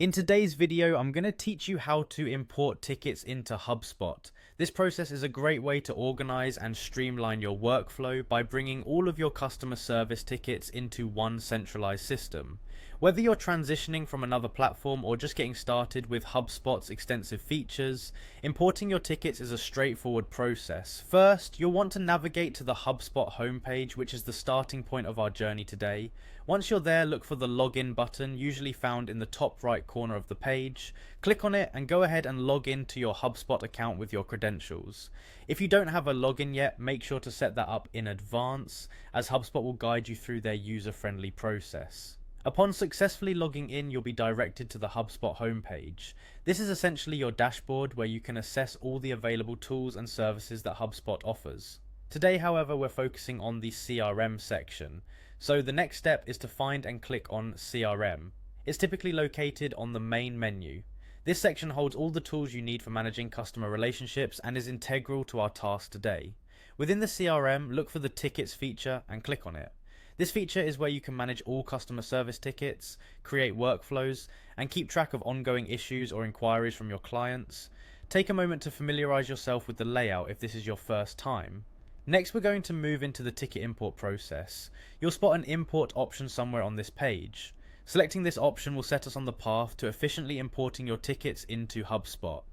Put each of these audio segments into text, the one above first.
In today's video, I'm going to teach you how to import tickets into Hubspot. This process is a great way to organize and streamline your workflow by bringing all of your customer service tickets into one centralized system. Whether you're transitioning from another platform or just getting started with Hubspot's extensive features, importing your tickets is a straightforward process. First, you'll want to navigate to the Hubspot homepage, which is the starting point of our journey today. Once you're there, look for the login button, usually found in the top right corner of the page. Click on it and go ahead and log in to your Hubspot account with your credentials. If you don't have a login yet, make sure to set that up in advance, as Hubspot will guide you through their user-friendly process. Upon successfully logging in, you'll be directed to the Hubspot homepage. This is essentially your dashboard where you can assess all the available tools and services that Hubspot offers. Today, however, we're focusing on the CRM section. So the next step is to find and click on CRM. It's typically located on the main menu. This section holds all the tools you need for managing customer relationships and is integral to our task today. Within the CRM, look for the Tickets feature and click on it. This feature is where you can manage all customer service tickets, create workflows, and keep track of ongoing issues or inquiries from your clients. Take a moment to familiarize yourself with the layout if this is your first time. Next, we're going to move into the ticket import process. You'll spot an import option somewhere on this page. Selecting this option will set us on the path to efficiently importing your tickets into Hubspot.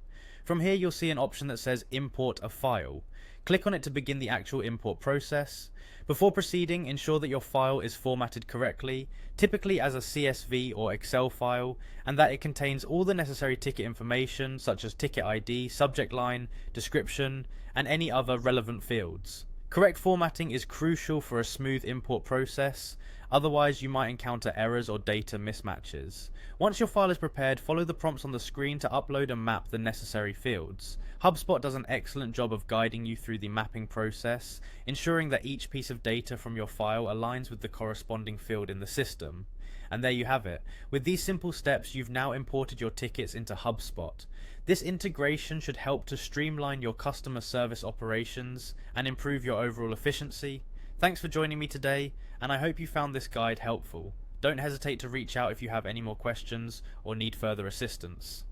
From here, you'll see an option that says Import a File. Click on it to begin the actual import process. Before proceeding, ensure that your file is formatted correctly, typically as a CSV or Excel file, and that it contains all the necessary ticket information such as ticket ID, subject line, description, and any other relevant fields. Correct formatting is crucial for a smooth import process, otherwise you might encounter errors or data mismatches. Once your file is prepared, follow the prompts on the screen to upload and map the necessary fields. Hubspot does an excellent job of guiding you through the mapping process, ensuring that each piece of data from your file aligns with the corresponding field in the system. And there you have it. With these simple steps, you've now imported your tickets into Hubspot. This integration should help to streamline your customer service operations and improve your overall efficiency. Thanks for joining me today, and I hope you found this guide helpful. Don't hesitate to reach out if you have any more questions or need further assistance.